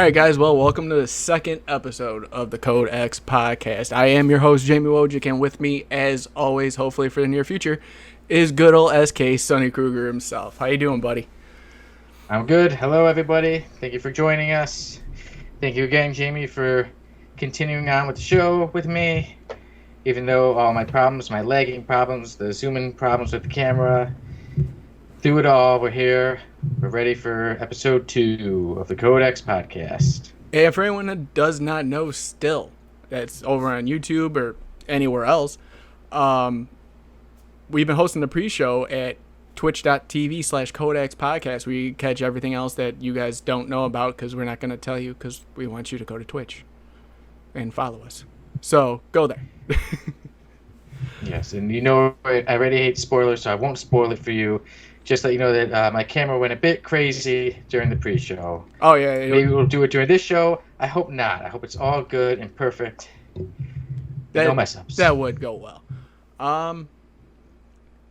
right, guys. Well, welcome to the second episode of the Code X podcast. I am your host, Jamie Wojcik, and with me, as always, hopefully for the near future, is good old SK Sonny Kruger himself. How you doing, buddy? I'm good. Hello, everybody. Thank you for joining us. Thank you again, Jamie, for continuing on with the show with me. Even though all my problems, my lagging problems, the zooming problems with the camera, through it all, we're here. We're ready for episode 2 of the Codex podcast. And for anyone that does not know still, that's over on YouTube or anywhere else, we've been hosting the pre-show at twitch.tv/Codex podcast, where you catch everything else that you guys don't know about because we're not going to tell you because we want you to go to Twitch and follow us. So go there. Yes, and you know I already hate spoilers, so I won't spoil it for you. Just let you know that my camera went a bit crazy during the pre-show. Oh, yeah. Maybe we'll do it during this show. I hope not. I hope it's all good and perfect. No mess-ups. That would go well.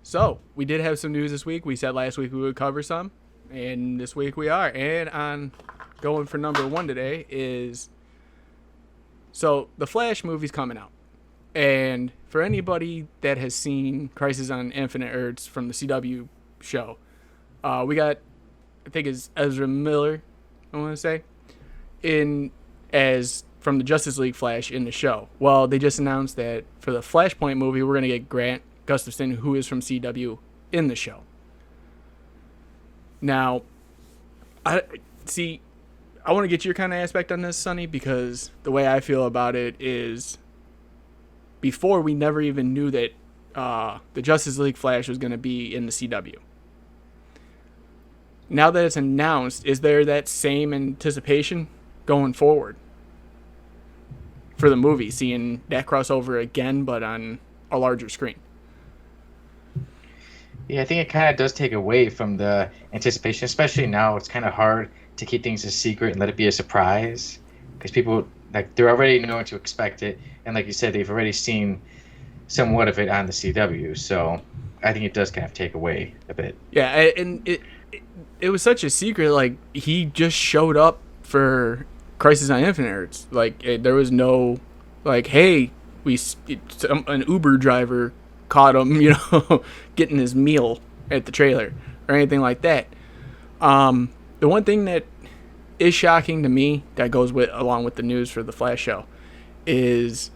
So, we did have some news this week. We said last week we would cover some, and this week we are. And on going for number one today is... So, the Flash movie's coming out. And for anybody that has seen Crisis on Infinite Earths from the CW show, we got, I think it's Ezra Miller, I want to say, as from the Justice League Flash in the show. Well, they just announced that for the Flashpoint movie, we're going to get Grant Gustafson, who is from CW, in the show. Now, I want to get your kind of aspect on this, Sonny, because the way I feel about it is, before we never even knew that the Justice League Flash was going to be in the CW. Now that it's announced, is there that same anticipation going forward for the movie, seeing that crossover again, but on a larger screen? Yeah, I think it kind of does take away from the anticipation, especially now. It's kind of hard to keep things a secret and let it be a surprise, because people, they're already knowing to expect it, and like you said, they've already seen somewhat of it on the CW, so I think it does kind of take away a bit. Yeah, and it was such a secret. Like, he just showed up for Crisis on Infinite Earths. Like, there was no, like, hey, an Uber driver caught him, getting his meal at the trailer or anything like that. The one thing that is shocking to me that goes along with the news for the Flash show is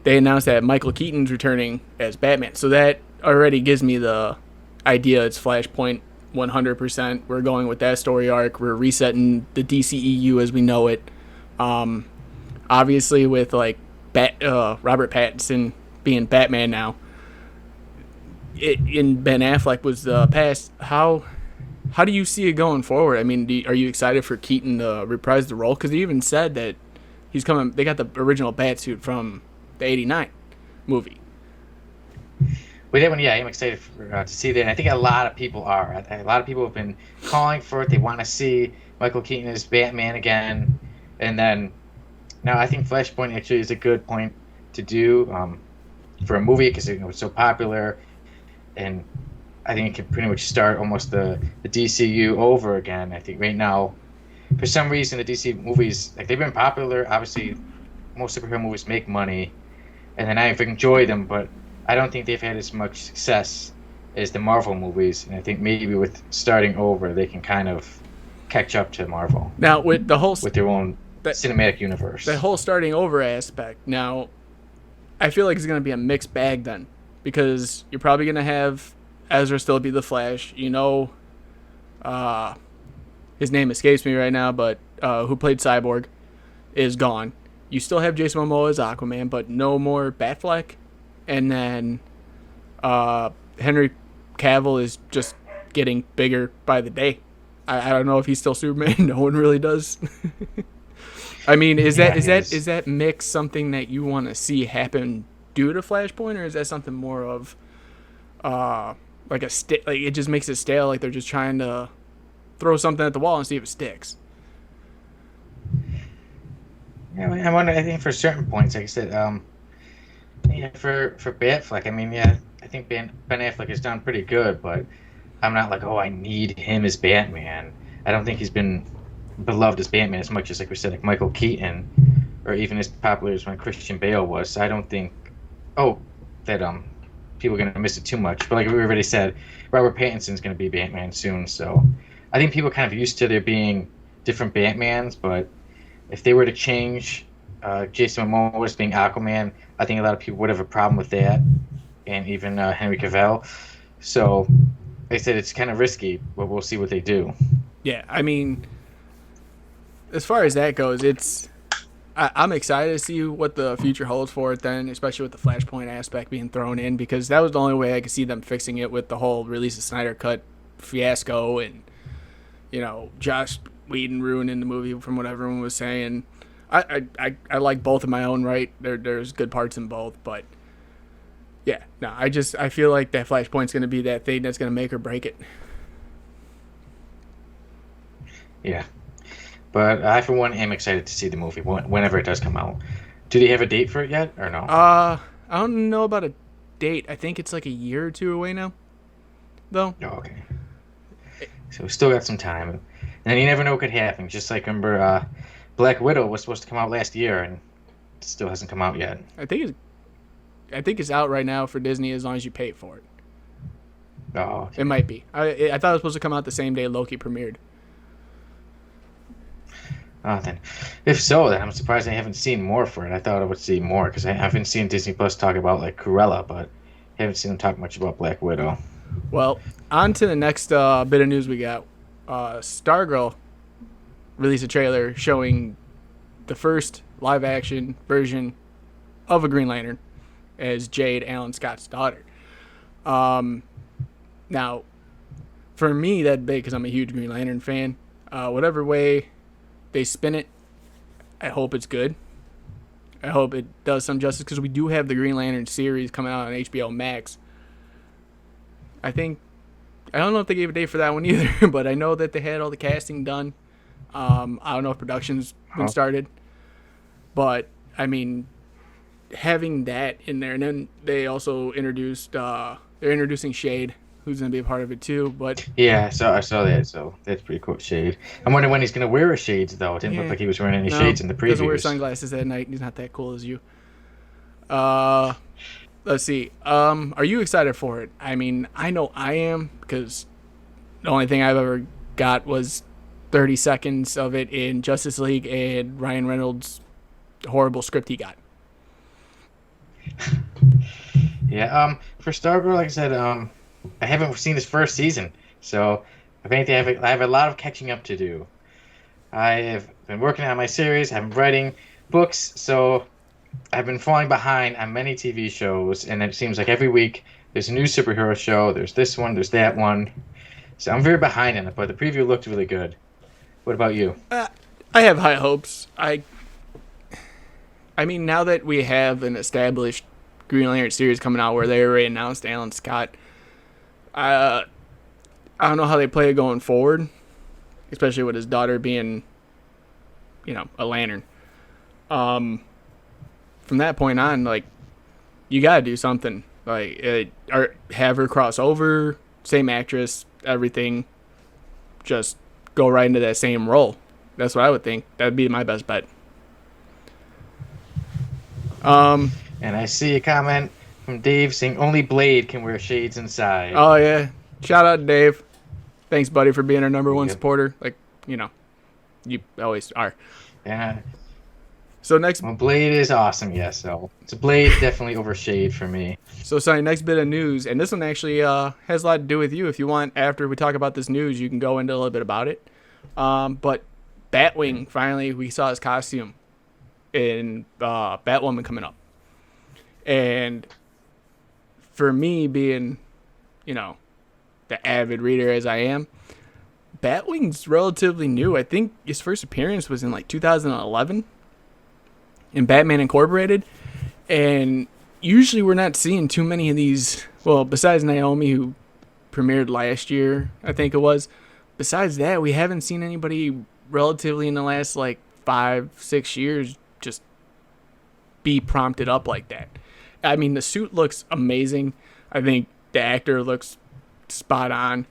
they announced that Michael Keaton's returning as Batman. So that already gives me the idea it's Flashpoint 100%. We're going with that story arc. We're resetting the DCEU as we know it. Obviously, with Robert Pattinson being Batman now, in Ben Affleck was the past. How do you see it going forward? I mean, are you excited for Keaton to reprise the role? Because he even said that he's coming. They got the original Batsuit from the '89 movie. With that one, yeah, I'm excited to see that. And I think a lot of people are. A lot of people have been calling for it. They want to see Michael Keaton as Batman again. And then now I think Flashpoint actually is a good point to do for a movie because it was so popular. And I think it can pretty much start almost the DCU over again. I think right now, for some reason, the DC movies, they've been popular. Obviously, most superhero movies make money. And then I enjoy them, but I don't think they've had as much success as the Marvel movies, and I think maybe with starting over, they can kind of catch up to Marvel. Now, with their own cinematic universe. The whole starting over aspect. Now, I feel like it's going to be a mixed bag then, because you're probably going to have Ezra still be the Flash. His name escapes me right now, but who played Cyborg is gone. You still have Jason Momoa as Aquaman, but no more Batfleck. And then Henry Cavill is just getting bigger by the day. I don't know if he's still Superman. No one really does. I mean, is that mix something that you want to see happen due to Flashpoint, or is that something more of like it just makes it stale, like they're just trying to throw something at the wall and see if it sticks? Yeah, I wonder. I think for certain points, like I said, yeah, for Batfleck, I mean, yeah, I think Ben Affleck has done pretty good, but I'm not like, oh, I need him as Batman. I don't think he's been beloved as Batman as much as, like we said, like Michael Keaton, or even as popular as when Christian Bale was. So I don't think, oh, that people are gonna miss it too much. But like we already said, Robert Pattinson's gonna be Batman soon. So I think people are kind of used to there being different Batmans. But if they were to change Jason Momoa being Aquaman, I think a lot of people would have a problem with that, and even Henry Cavill. So they said it's kind of risky, but we'll see what they do. Yeah, I mean, as far as that goes, I'm excited to see what the future holds for it then, especially with the Flashpoint aspect being thrown in, because that was the only way I could see them fixing it with the whole release of Snyder Cut fiasco and, Josh Whedon ruining the movie from what everyone was saying. I like both in my own right. There's good parts in both, but yeah, no, I feel like that Flashpoint's going to be that thing that's going to make or break it. Yeah. But I, for one, am excited to see the movie whenever it does come out. Do they have a date for it yet, or no? I don't know about a date. I think it's like a year or two away now, though. Oh, okay. So we still got some time. And then you never know what could happen. Just like, remember, Black Widow was supposed to come out last year, and it still hasn't come out yet. I think it's out right now for Disney as long as you pay for it. Oh, okay. It might be. I thought it was supposed to come out the same day Loki premiered. Oh, then, if so, then I'm surprised I haven't seen more for it. I thought I would see more because I haven't seen Disney Plus talk about like Cruella, but I haven't seen them talk much about Black Widow. Well, on to the next bit of news we got. Stargirl released a trailer showing the first live-action version of a Green Lantern as Jade, Alan Scott's daughter. Now, for me, that's big because I'm a huge Green Lantern fan. Whatever way they spin it, I hope it's good. I hope it does some justice because we do have the Green Lantern series coming out on HBO Max. I don't know if they gave a date for that one either, but I know that they had all the casting done. I don't know if production's been started, but I mean, having that in there, and then they also they're introducing Shade, who's going to be a part of it too. But yeah, I saw that, so that's pretty cool. Shade. I'm wondering when he's going to wear his shades, though. It didn't look like he was wearing any shades in the previews. He doesn't wear sunglasses at night. He's not that cool as you. Let's see. Are you excited for it? I mean, I know I am because the only thing I've ever got was 30 seconds of it in Justice League and Ryan Reynolds' horrible script he got. Yeah. For Stargirl, like I said, I haven't seen this first season, so if anything, I have a lot of catching up to do. I have been working on my series. I'm writing books, so I've been falling behind on many TV shows, and it seems like every week there's a new superhero show. There's this one, there's that one. So I'm very behind on it, but the preview looked really good. What about you? I have high hopes. I mean, now that we have an established Green Lantern series coming out where they already announced Alan Scott, I don't know how they play it going forward, especially with his daughter being, a Lantern. From that point on, like, you gotta do something. Like, or have her cross over, same actress, everything. Just go right into that same role. That's what I would think. That'd be my best bet. And I see a comment from Dave saying only Blade can wear shades inside. Oh yeah, shout out to Dave. Thanks, buddy, for being our number one supporter. Like, you always are. Yeah. So next, Blade is awesome. Yes. So it's a Blade definitely over Shade for me. So sorry, next bit of news, and this one actually has a lot to do with you. If you want, after we talk about this news, you can go into a little bit about it. But Batwing, finally, we saw his costume in Batwoman coming up. And for me, being, the avid reader as I am, Batwing's relatively new. I think his first appearance was in like 2011 in Batman Incorporated. And usually we're not seeing too many of these. Well, besides Naomi, who premiered last year, I think it was. Besides that, we haven't seen anybody relatively in the last like 5-6 years just be prompted up like that. I mean, the suit looks amazing. I think the actor looks spot on.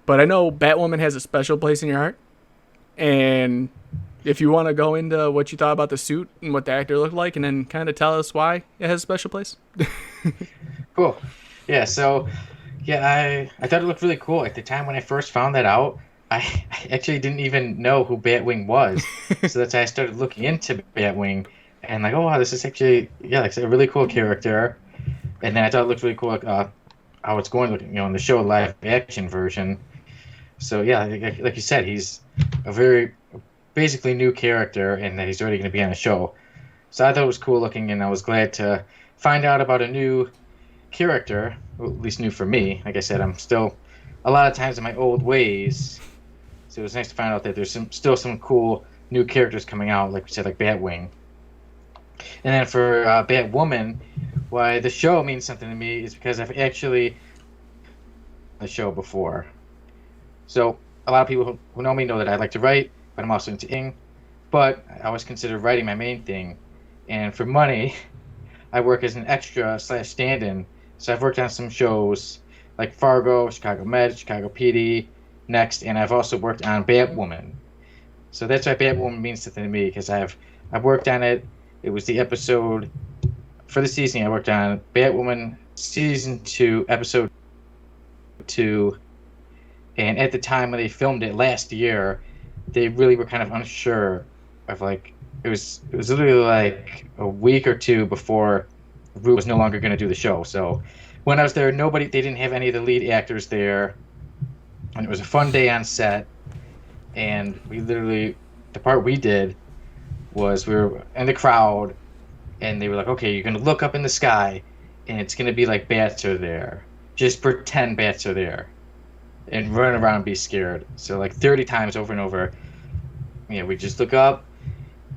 But I know Batwoman has a special place in your heart. And if you want to go into what you thought about the suit and what the actor looked like, and then kind of tell us why it has a special place. Cool. Yeah. So, yeah, I thought it looked really cool at the time when I first found that out. I actually didn't even know who Batwing was, so that's why I started looking into Batwing, and like, oh wow, this is actually like a really cool character. And then I thought it looked really cool, like, how it's going, in the show live action version. So yeah, like you said, he's a very basically new character, and that he's already going to be on the show. So I thought it was cool looking, and I was glad to find out about a new character, well, at least new for me. Like I said, I'm still a lot of times in my old ways, so it was nice to find out that there's still some cool new characters coming out, like we said, like Batwing. And then for Batwoman, why the show means something to me is because I've actually the show before. So a lot of people who know me know that I like to write, but I'm also into ing. But I always consider writing my main thing. And for money, I work as an extra / stand-in. So I've worked on some shows like Fargo, Chicago Med, Chicago PD, Next, and I've also worked on Batwoman. So that's why Batwoman means something to me, because I've worked on it. It was the episode for the season. I worked on Batwoman season 2, episode 2, and at the time when they filmed it last year, they really were kind of unsure of like it was literally like a week or two before Rue was no longer going to do the show. So when I was there, they didn't have any of the lead actors there, and it was a fun day on set. And the part we did was we were in the crowd, and they were like, okay, you're going to look up in the sky, and it's going to be like bats are there. Just pretend bats are there, and run around and be scared. So like 30 times over and over, we just look up,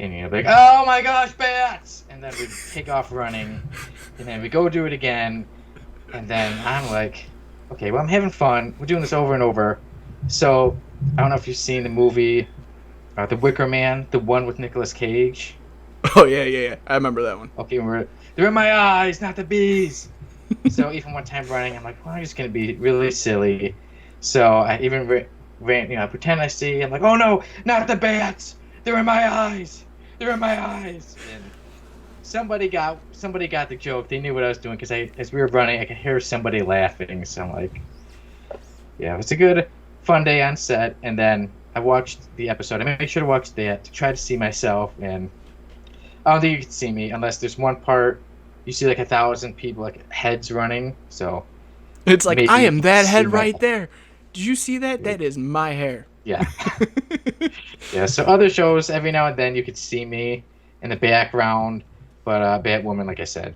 and be like, oh my gosh, bats! And then we take off running, and then we go do it again, and then I'm like, okay, well, I'm having fun. We're doing this over and over. So I don't know if you've seen the movie The Wicker Man, the one with Nicolas Cage. Oh yeah. I remember that one. Okay, they're in my eyes, not the bees. So even one time running, I'm like, well, I'm just gonna be really silly. So I even ran, pretend I see. I'm like, oh no, not the bats! They're in my eyes! They're in my eyes! And somebody got the joke. They knew what I was doing, because as we were running, I could hear somebody laughing. So I'm like, yeah, it was a good, fun day on set. And then I watched the episode. I made sure to watch that to try to see myself, and I don't think you can see me unless there's one part you see like 1,000 people, like heads running. So it's like, I am that head right there. Did you see that? That is my hair. Yeah. Yeah. So other shows, every now and then you could see me in the background, but Batwoman, like I said,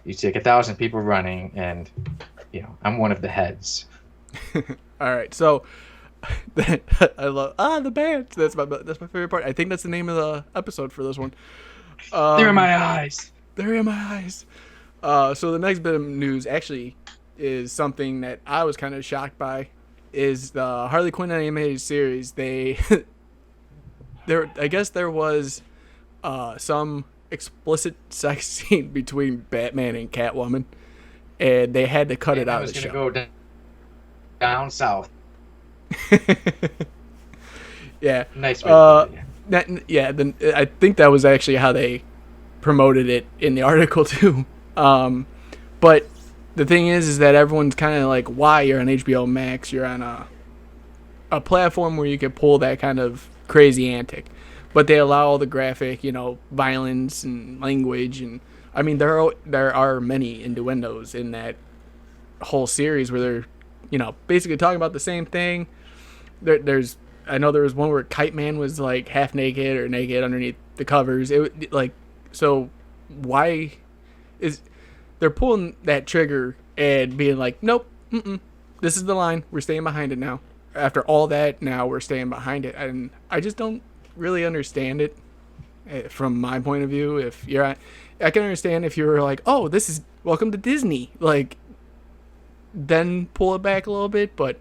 you see like 1,000 people running, and I'm one of the heads. All right, so I love the band. That's my favorite part. I think that's the name of the episode for this one. They're in my eyes. They're in my eyes. So the next bit of news actually is something that I was kind of shocked by. Is the Harley Quinn Animated Series. I guess there was some explicit sex scene between Batman and Catwoman, and they had to cut it out of the show. Go down south. Yeah. Nice way to put it, yeah. Then I think that was actually how they promoted it in the article too. But the thing is that everyone's kind of like, why you're on HBO Max? You're on a platform where you could pull that kind of crazy antic, but they allow all the graphic, violence and language, and I mean there are many innuendos in that whole series where they're basically talking about the same thing. I know there was one where Kite Man was like half naked or naked underneath the covers. So why is they're pulling that trigger and being like, nope, this is the line. We're staying behind it now. After all that, now we're staying behind it. And I just don't really understand it from my point of view. I can understand if you were like, oh, this is welcome to Disney. Like, then pull it back a little bit. But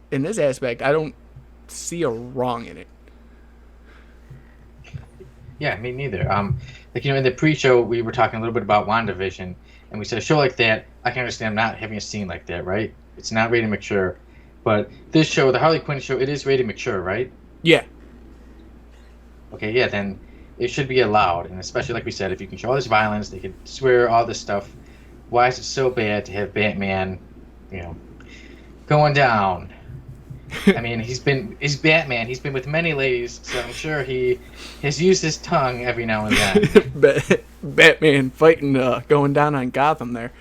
in this aspect, I don't see a wrong in it. Yeah, me neither. In the pre-show, we were talking a little bit about WandaVision, and we said a show like that, I can understand not having a scene like that, right? It's not rated mature. But this show, the Harley Quinn show, it is rated mature, right? Yeah. Okay, yeah, then it should be allowed, and especially like we said, if you can show all this violence, they can swear all this stuff. Why is it so bad to have Batman, you know, going down? I mean, he's Batman. He's been with many ladies, so I'm sure he has used his tongue every now and then. Batman fighting, going down on Gotham there.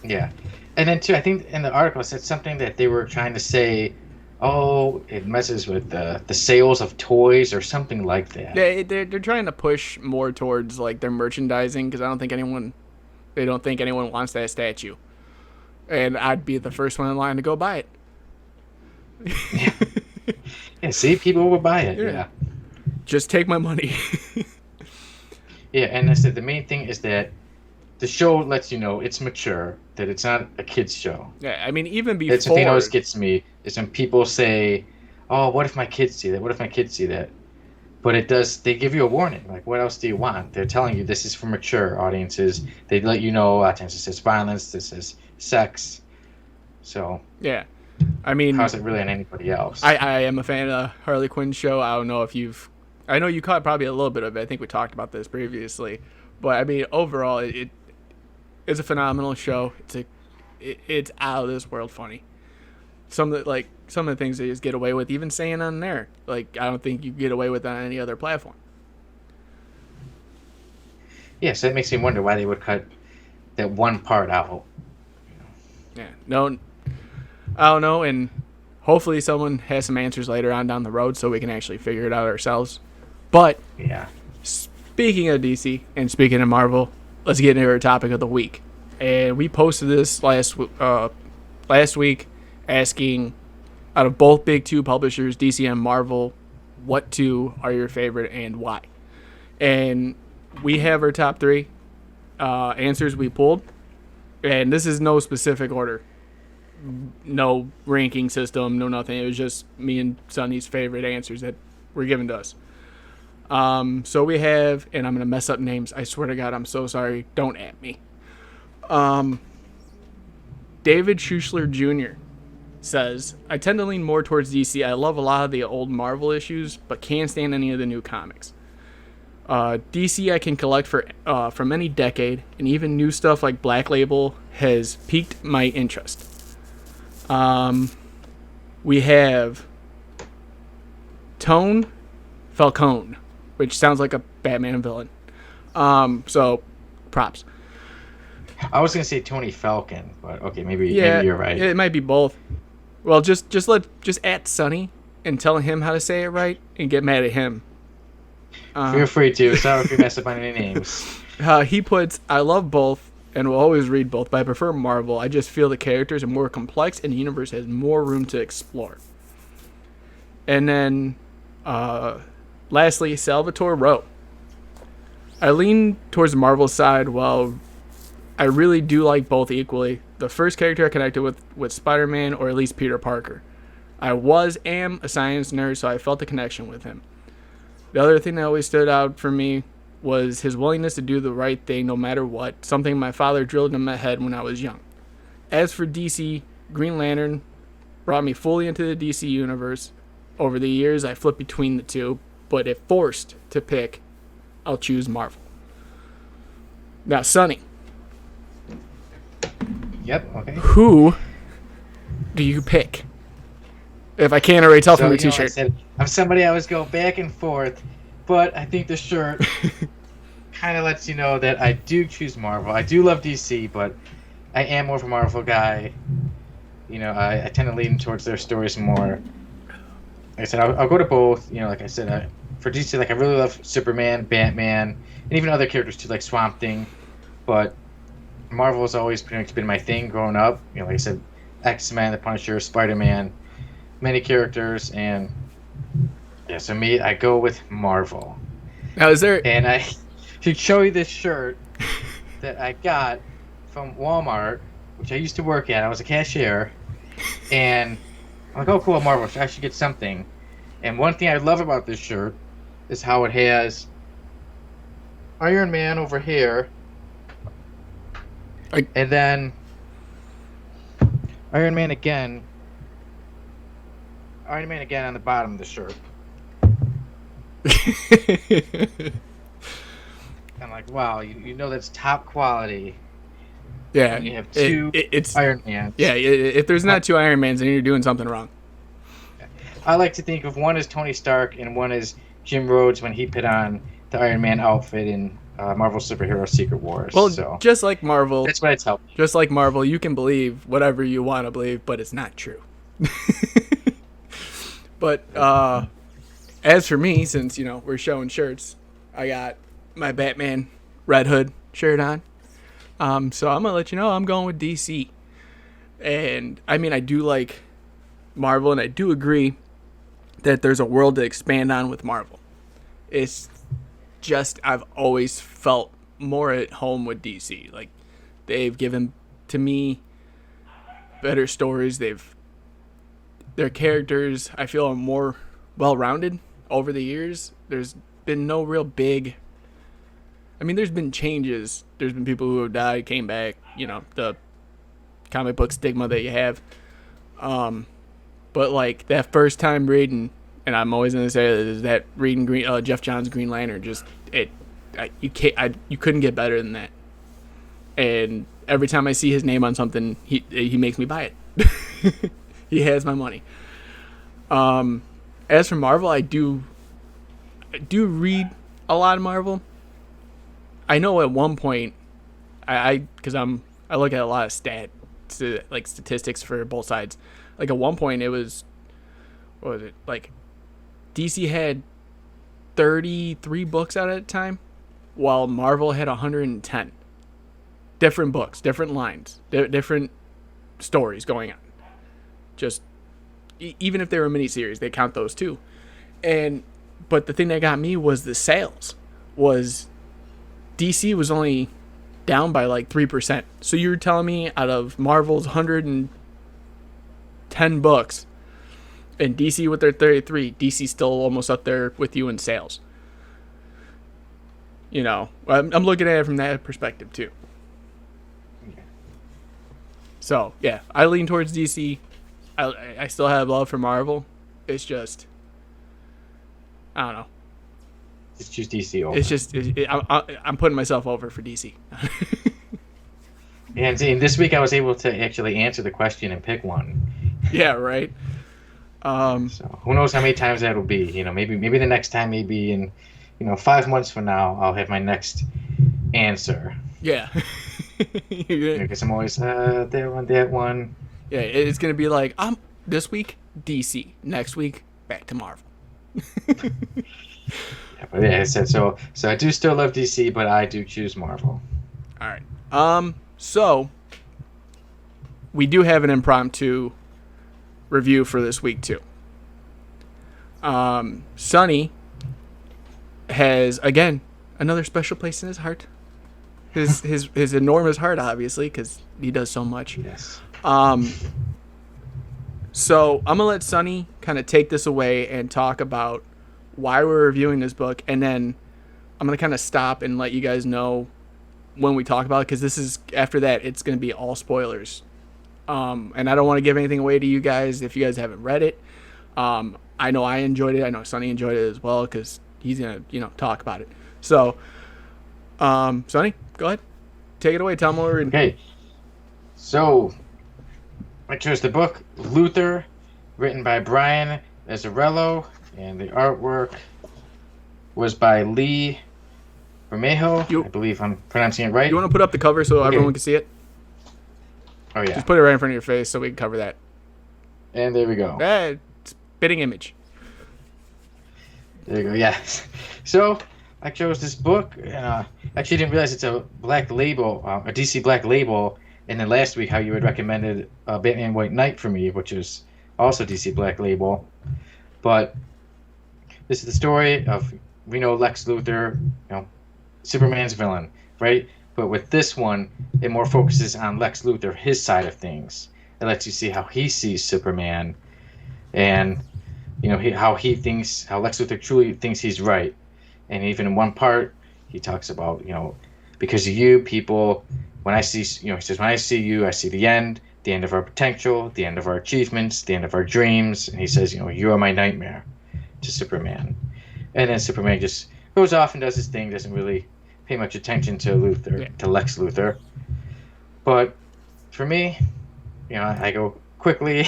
Yeah, and then too, I think in the article it said something that they were trying to say, oh, it messes with the sales of toys or something like that. They're trying to push more towards like their merchandising because they don't think anyone wants that statue, and I'd be the first one in line to go buy it. Yeah. Yeah, see, people will buy it. Yeah. Just take my money. Yeah, and I said the main thing is that the show lets you know it's mature, that it's not a kid's show. Yeah, I mean, even before. That's the thing that always gets me is when people say, "Oh, what if my kids see that? What if my kids see that?" But it does. They give you a warning. Like, what else do you want? They're telling you this is for mature audiences. They let you know a lot of times this is violence, this is sex. So yeah. I mean, how's it really on anybody else? I am a fan of Harley Quinn show. I don't know if I know you caught probably a little bit of it. I think we talked about this previously, but I mean, overall, it's a phenomenal show. It's out of this world funny. Some of the things they just get away with, even saying on there, like I don't think you get away with on any other platform. Yeah, so that makes me wonder why they would cut that one part out. Yeah, no. I don't know, and hopefully someone has some answers later on down the road so we can actually figure it out ourselves. But yeah, speaking of DC and speaking of Marvel, let's get into our topic of the week. And we posted this last week asking, out of both big two publishers, DC and Marvel, what two are your favorite and why? And we have our top three answers we pulled, and this is no specific order. No ranking system, no nothing. It was just me and Sonny's favorite answers that were given to us. So we have, and I'm going to mess up names. I swear to God, I'm so sorry. Don't at me. David Schuschler Jr. says, I tend to lean more towards DC. I love a lot of the old Marvel issues, but can't stand any of the new comics. DC I can collect from any decade, and even new stuff like Black Label has piqued my interest. We have Tone Falcone, which sounds like a Batman villain. So props. I was gonna say Tony Falcon, but okay, maybe you're right. It might be both. Well, just at Sonny and tell him how to say it right and get mad at him. Feel free to. Sorry if you mess up on any names. He puts, I love both and will always read both, but I prefer Marvel. I just feel the characters are more complex and the universe has more room to explore. And then, lastly, Salvatore Rowe. I lean towards the Marvel side while I really do like both equally. The first character I connected with Spider-Man, or at least Peter Parker. I am a science nerd, so I felt a connection with him. The other thing that always stood out for me was his willingness to do the right thing no matter what, something my father drilled in my head when I was young. As for DC, Green Lantern brought me fully into the DC universe. Over the years, I flipped between the two, but if forced to pick, I'll choose Marvel. Now, Sonny. Yep, okay. Who do you pick? If I can't already tell from your t-shirt. I'm somebody I always go back and forth, but I think the shirt kind of lets you know that I do choose Marvel. I do love DC, but I am more of a Marvel guy. You know, I tend to lean towards their stories more. Like I said, I'll go to both. You know, like I said, for DC, like I really love Superman, Batman, and even other characters too, like Swamp Thing. But Marvel has always pretty much been my thing growing up. You know, like I said, X-Men, The Punisher, Spider-Man, many characters, and yeah, so me, I go with Marvel. Now, is there? And I should show you this shirt that I got from Walmart, which I used to work at. I was a cashier, and I'm like, oh, cool, Marvel. I should get something. And one thing I love about this shirt is how it has Iron Man over here, and then Iron Man again Iron Man again on the bottom of the shirt. I'm like, wow, you know that's top quality. Yeah, When you have two it's Iron Mans. yeah. If there's not two Iron Mans, then you're doing something wrong. I like to think of one as Tony Stark and one as Jim Rhodes when he put on the Iron Man outfit in Marvel Superhero Secret Wars. Well, so just like Marvel, that's what I tell me. just like Marvel, you can believe whatever you want to believe, but it's not true. But as for me, since we're showing shirts, I got my Batman Red Hood shirt on. So I'm gonna let you know I'm going with DC. And I mean, I do like Marvel, and I do agree that there's a world to expand on with Marvel. It's just I've always felt more at home with DC. Like, they've given to me better stories. Their characters, I feel, are more well-rounded over the years. There's been no real big. I mean, there's been changes. There's been people who have died, came back. The comic book stigma that you have. But like that first time reading, and I'm always gonna say that reading Jeff Johns' Green Lantern, you couldn't get better than that. And every time I see his name on something, he makes me buy it. He has my money. As for Marvel, I do read a lot of Marvel. I know at one point, I look at a lot of statistics for both sides. Like at one point, it was, what was it, like DC had 33 books out at a time, while Marvel had 110. Different books, different lines, different stories going on. Just even if they were miniseries, they count those too. But the thing that got me was the sales. Was DC was only down by like 3%. So you're telling me out of Marvel's 110 books, and DC with their 33, DC's still almost up there with you in sales. I'm looking at it from that perspective too. So yeah, I lean towards DC. I still have love for Marvel. It's just, I don't know. Just choose DC over. It's just I'm putting myself over for DC. And this week I was able to actually answer the question and pick one. Yeah, right. So who knows how many times that will be? Maybe the next time, maybe in 5 months from now, I'll have my next answer. Yeah. Because I'm always that one. Yeah, it's gonna be like this week DC, next week back to Marvel. Yeah, but yeah, I said so. So I do still love DC, but I do choose Marvel. All right. So we do have an impromptu review for this week too. Sonny has again another special place in his heart. His enormous heart, obviously, because he does so much. Yes. So I'm gonna let Sonny kind of take this away and talk about why we're reviewing this book, and then I'm gonna kind of stop and let you guys know when we talk about it, because this is after that it's gonna be all spoilers. And I don't want to give anything away to you guys if you guys haven't read it. I know I enjoyed it. I know Sonny enjoyed it as well because he's gonna talk about it. So, Sonny, go ahead, take it away. Tell them what we're reading. Okay. So I chose the book Luthor, written by Brian Azzarello, and the artwork was by Lee Bermejo. I believe I'm pronouncing it right. You want to put up the cover so everyone can see it? Oh, yeah. Just put it right in front of your face so we can cover that. And there we go. Spitting image. There you go, yes. So I chose this book. Actually didn't realize it's a black label, a DC black label. And then last week how you had recommended Batman White Knight for me, which is also DC black label. But this is the story of, we know Lex Luthor, Superman's villain, right? But with this one, it more focuses on Lex Luthor, his side of things. It lets you see how he sees Superman, and how Lex Luthor truly thinks he's right. And even in one part, he talks about because of you people. When I see he says, when I see you, I see the end the end of our potential, the end of our achievements, the end of our dreams. And he says, you are my nightmare to Superman. And then Superman just goes off and does his thing, doesn't really pay much attention to to Lex Luthor. But for me, I go quickly.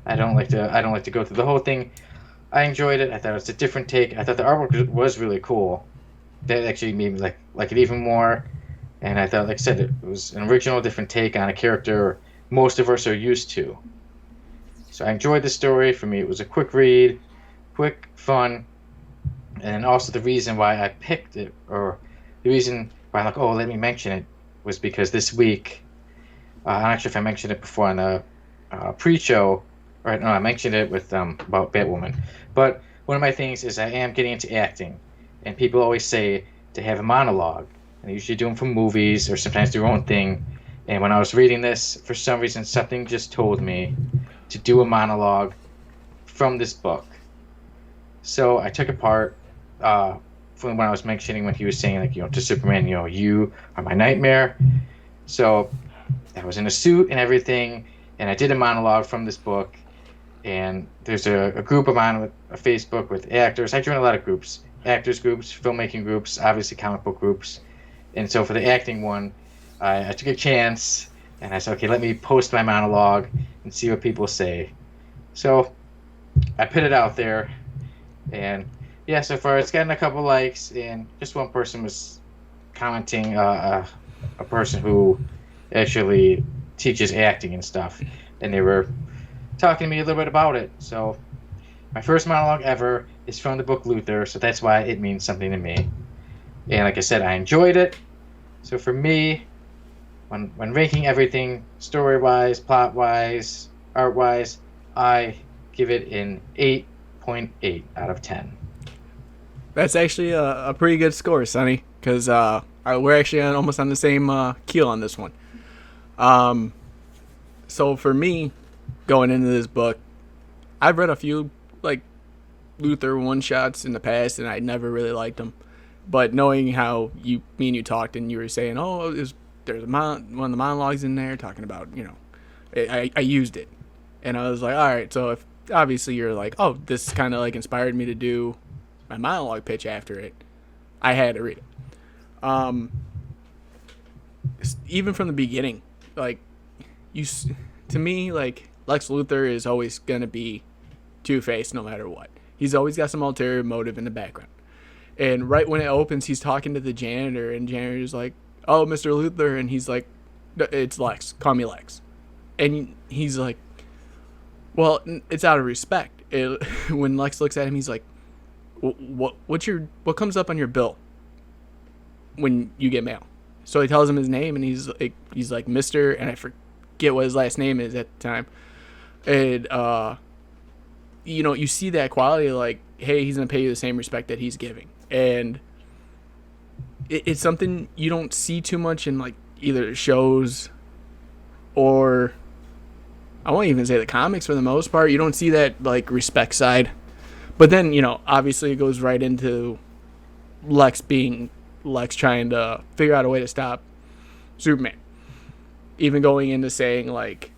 I don't like to go through the whole thing. I enjoyed it. I thought it was a different take. I thought the artwork was really cool. That actually made me like it even more. And I thought, like I said, it was an original, different take on a character most of us are used to. So I enjoyed the story. For me, it was a quick read, quick, fun, and also the reason why I picked it, or the reason why I'm like, oh, let me mention it, was because this week, I'm not sure if I mentioned it before on the pre-show, or no, I mentioned it with about Batwoman. But one of my things is I am getting into acting, and people always say to have a monologue, and they usually do them for movies or sometimes their own thing. And when I was reading this, for some reason, something just told me to do a monologue from this book. So I took it apart from when I was mentioning when he was saying, like, to Superman, you are my nightmare. So I was in a suit and everything, and I did a monologue from this book. And there's a group I'm on with a Facebook with actors. I joined a lot of groups, actors groups, filmmaking groups, obviously comic book groups. And so for the acting one, I took a chance, and I said, okay, let me post my monologue and see what people say. So I put it out there, and yeah, so far it's gotten a couple likes, and just one person was commenting, a person who actually teaches acting and stuff, and they were talking to me a little bit about it. So my first monologue ever is from the book Luthor, so that's why it means something to me. And like I said, I enjoyed it. So for me, when ranking everything, story-wise, plot-wise, art-wise, I give it an 8.8 out of 10. That's actually a pretty good score, Sonny, because we're actually almost on the same keel on this one. So for me, going into this book, I've read a few like Luthor one-shots in the past, and I never really liked them. But knowing how me and you talked, and you were saying, oh, there's one of the monologues in there talking about, I used it. And I was like, all right, so if obviously you're like, oh, this kind of like inspired me to do my monologue pitch after it, I had to read it. Even from the beginning, like, to me, like, Lex Luthor is always going to be Two-Face no matter what. He's always got some ulterior motive in the background. And right when it opens, he's talking to the janitor, and janitor's like, oh, Mr. Luthor, and he's like, it's Lex, call me Lex. And he's like, well, it's out of respect. When Lex looks at him, he's like, what comes up on your bill when you get mail? So he tells him his name, and he's like Mr., and I forget what his last name is at the time. And you see that quality, like, hey, he's gonna pay you the same respect that he's giving. And it's something you don't see too much in, like, either shows or, I won't even say the comics for the most part. You don't see that, like, respect side. But then, obviously it goes right into Lex being Lex, trying to figure out a way to stop Superman. Even going into saying, like,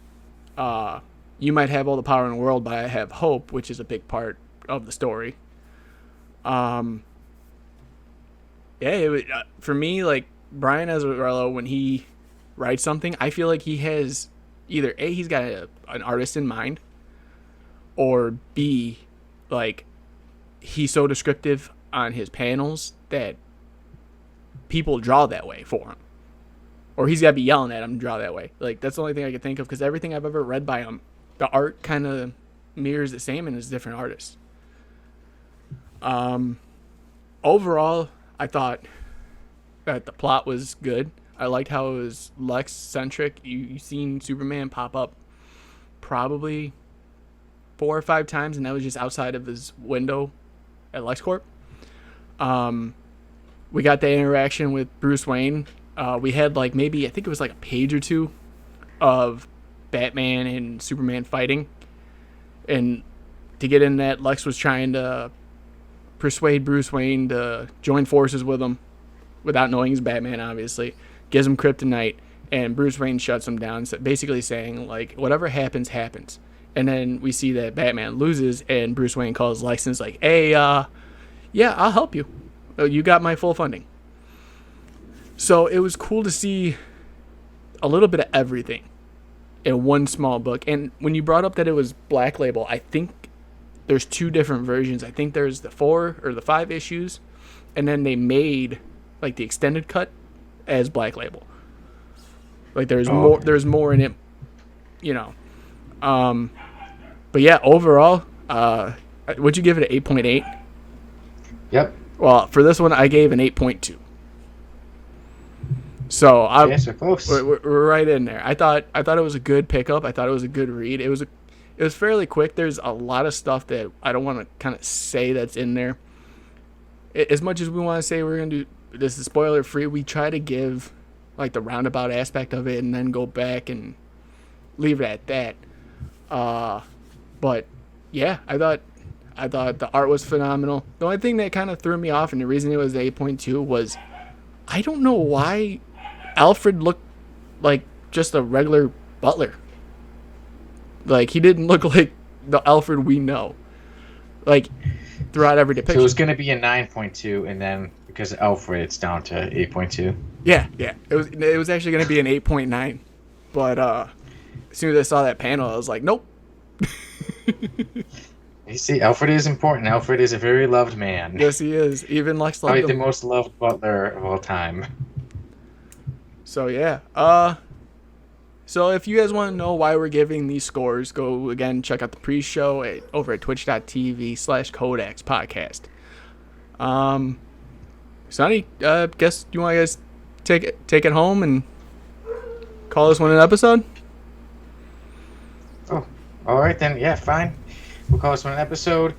you might have all the power in the world, but I have hope, which is a big part of the story. For me, like, Brian Azzarello, when he writes something, I feel like he has either A, he's got an artist in mind, or B, like, he's so descriptive on his panels that people draw that way for him. Or he's got to be yelling at him to draw that way. Like, that's the only thing I can think of, because everything I've ever read by him, the art kind of mirrors the same and is different artists. Overall, I thought that the plot was good. I liked how it was Lex-centric. You've seen Superman pop up probably 4 or 5 times, and that was just outside of his window at LexCorp. We got that interaction with Bruce Wayne. We had, like, maybe, I think it was like a page or two of Batman and Superman fighting. And to get in that, Lex was trying to persuade Bruce Wayne to join forces with him without knowing he's Batman, obviously. Gives him kryptonite. and Bruce Wayne shuts him down, basically saying, like, whatever happens, happens. And then we see that Batman loses, and Bruce Wayne calls License like, hey, yeah, I'll help you. You got my full funding. So it was cool to see a little bit of everything in one small book. And when you brought up that it was Black Label, I think there's 2 different versions. I think there's the 4 or the 5 issues, and then they made like the extended cut as Black Label. Like there's more in it, you know. But yeah, overall, would you give it an 8.8? Yep. Well, for this one, I gave an 8.2. So so close. We're right in there. I thought it was a good pickup. I thought it was a good read. It was fairly quick. There's a lot of stuff that I don't want to kind of say that's in there. As much as we want to say we're gonna do this is spoiler free, we try to give like the roundabout aspect of it and then go back and leave it at that. But yeah, I thought the art was phenomenal. The only thing that kind of threw me off, and the reason it was 8.2, was I don't know why Alfred looked like just a regular butler. Like, he didn't look like the Alfred we know. Like, throughout every depiction. So it was going to be a 9.2, and then because of Alfred, it's down to 8.2. Yeah. It was actually going to be an 8.9. But as soon as I saw that panel, I was like, nope. You see, Alfred is important. Alfred is a very loved man. Yes, he is. Even Lex loved him. Probably the most loved butler of all time. So, yeah. So if you guys want to know why we're giving these scores, go again, check out the pre-show over at twitch.tv/Codex podcast. Sonny, guess you want to guys take it home and call this one an episode? Oh, all right then. Yeah, fine. We'll call this one an episode.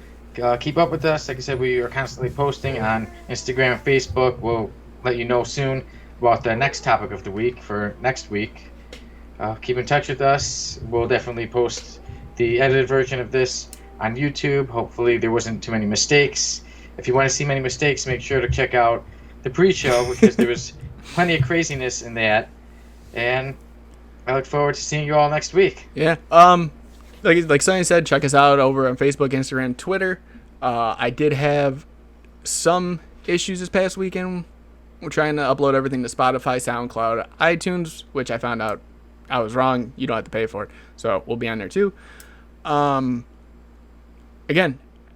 Keep up with us. Like I said, we are constantly posting on Instagram and Facebook. We'll let you know soon about the next topic of the week for next week. Keep in touch with us. We'll definitely post the edited version of this on YouTube. Hopefully there wasn't too many mistakes. If you want to see many mistakes, make sure to check out the pre-show because there was plenty of craziness in that. And I look forward to seeing you all next week. Yeah. Like Sonny said, check us out over on Facebook, Instagram, Twitter. I did have some issues this past weekend. We're trying to upload everything to Spotify, SoundCloud, iTunes, which I found out I was wrong. You don't have to pay for it. So we'll be on there too. Again,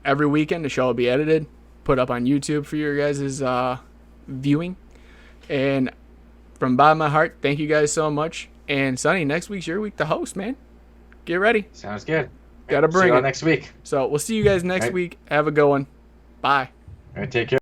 every weekend the show will be edited, put up on YouTube for your guys' viewing. And from the bottom of my heart, thank you guys so much. And Sonny, next week's your week to host, man. Get ready. Sounds good. Gotta bring see you all it next week. So we'll see you guys next week. Have a good one. Bye. All right, take care.